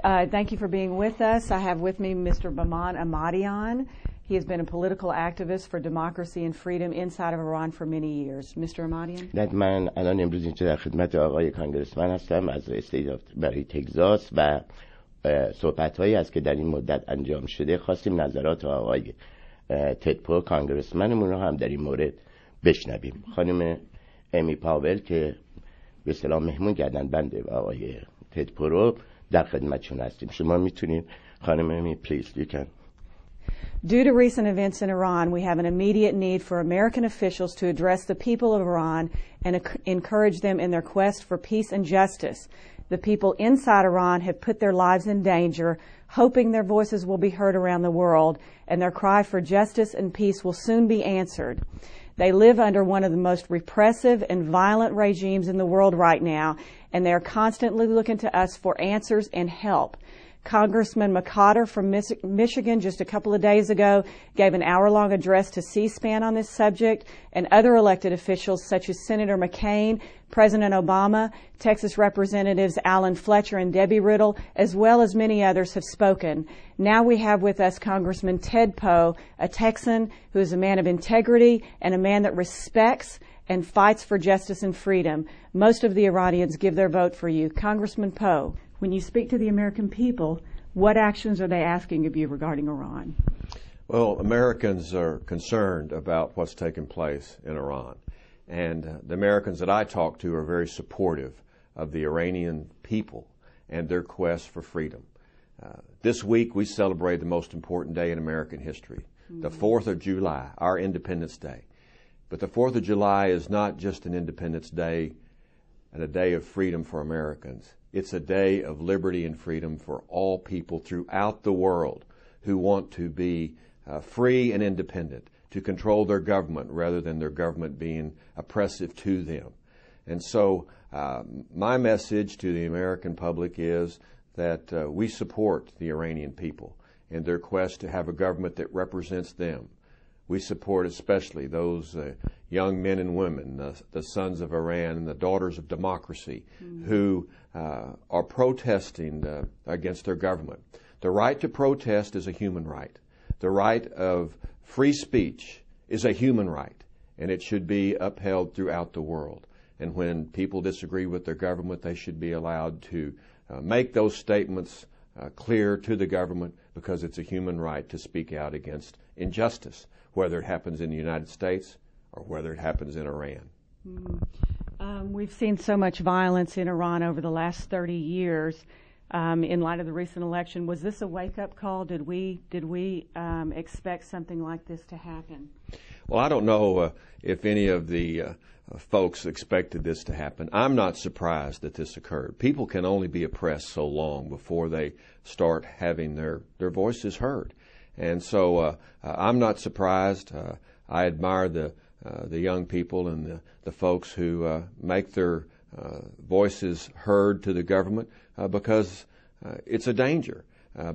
Thank you for being with us. I have with me Mr. Baman Ahmadian. He has been a political activist for democracy and freedom inside of Iran for many years. Mr. Ahmadian? من الان امروز اینجا در خدمت آقای کانگرسمن هستم از استیت برای تگزاس و صحبت‌هایی است که در این مدت انجام شده خواستیم نظرات آقای تدپو کانگرسمنمون رو هم در این مورد بشنویم. خانم امی پاول که به اصطلاح مهمون گردن بنده و آقای تدپو رو در خدمتشون هستیم. شما میتونید خانم امی please you can. Due to recent events in Iran, we have an immediate need for American officials to address the people of Iran and encourage them in their quest for peace and justice. The people inside Iran have put their lives in danger, hoping their voices will be heard around the world, and their cry for justice and peace will soon be answered. They live under one of the most repressive and violent regimes in the world right now, and they are constantly looking to us for answers and help. Congressman McCotter from Michigan just a couple of days ago gave an hour-long address to C-SPAN on this subject, and other elected officials such as Senator McCain, President Obama, Texas Representatives Alan Fletcher and Debbie Riddle, as well as many others have spoken. Now we have with us Congressman Ted Poe, a Texan who is a man of integrity and a man that respects and fights for justice and freedom. Most of the Iranians give their vote for you. Congressman Poe, when you speak to the American people, what actions are they asking of you regarding Iran? Well, Americans are concerned about what's taking place in Iran. And the Americans that I talk to are very supportive of the Iranian people and their quest for freedom. This week we celebrate the most important day in American history, the 4th of July, our Independence Day. But the 4th of July is not just an Independence Day and a day of freedom for Americans. It's a day of liberty and freedom for all people throughout the world who want to be free and independent, to control their government rather than their government being oppressive to them. And so my message to the American public is that we support the Iranian people in their quest to have a government that represents them. We support especially those young men and women, the sons of Iran and the daughters of democracy, who are protesting against their government. The right to protest is a human right. The right of free speech is a human right, and it should be upheld throughout the world. And when people disagree with their government, they should be allowed to make those statements clear to the government, because it's a human right to speak out against injustice, whether it happens in the United States or whether it happens in Iran. We've seen so much violence in Iran over the last 30 years. In light of the recent election, was this a wake-up call? Did we expect something like this to happen? Well, I don't know if any of the folks expected this to happen. I'm not surprised that this occurred. People can only be oppressed so long before they start having their voices heard. And so I'm not surprised. I admire the young people and the folks who make their voices heard to the government because it's a danger.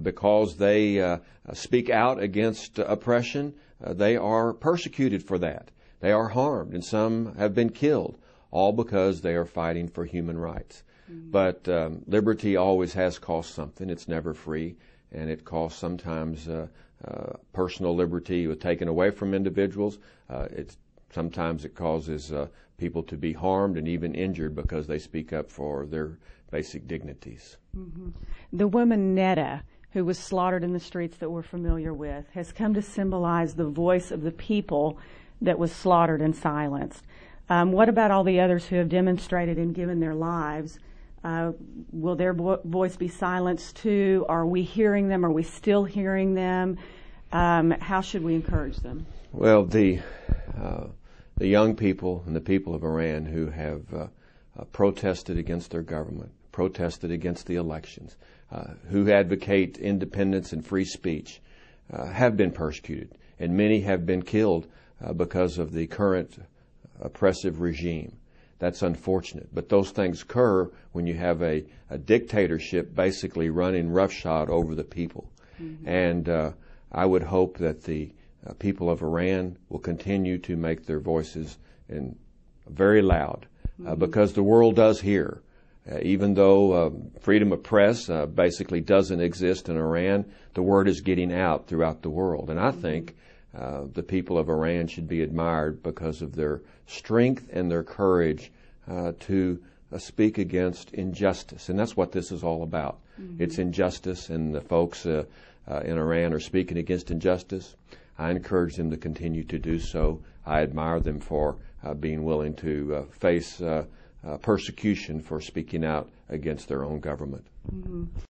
Because they speak out against oppression, they are persecuted for that. They are harmed, and some have been killed, all because they are fighting for human rights. But liberty always has cost something. It's never free, and it costs sometimes personal liberty was taken away from individuals. Sometimes it causes people to be harmed and even injured because they speak up for their basic dignities. The woman Netta, who was slaughtered in the streets that we're familiar with, has come to symbolize the voice of the people that was slaughtered and silenced. What about all the others who have demonstrated and given their lives? Will their voice be silenced too? Are we hearing them? Are we still hearing them? How should we encourage them? Well, the young people and the people of Iran who have protested against their government, protested against the elections, who advocate independence and free speech, have been persecuted, and many have been killed because of the current oppressive regime. That's unfortunate. But those things occur when you have a dictatorship basically running roughshod over the people. And I would hope that the people of Iran will continue to make their voices very loud because the world does hear Even though freedom of press basically doesn't exist in Iran, the word is getting out throughout the world. And I think the people of Iran should be admired because of their strength and their courage to speak against injustice. And that's what this is all about. Mm-hmm. It's injustice, and the folks in Iran are speaking against injustice. I encourage them to continue to do so. I admire them for being willing to face persecution for speaking out against their own government. Mm-hmm.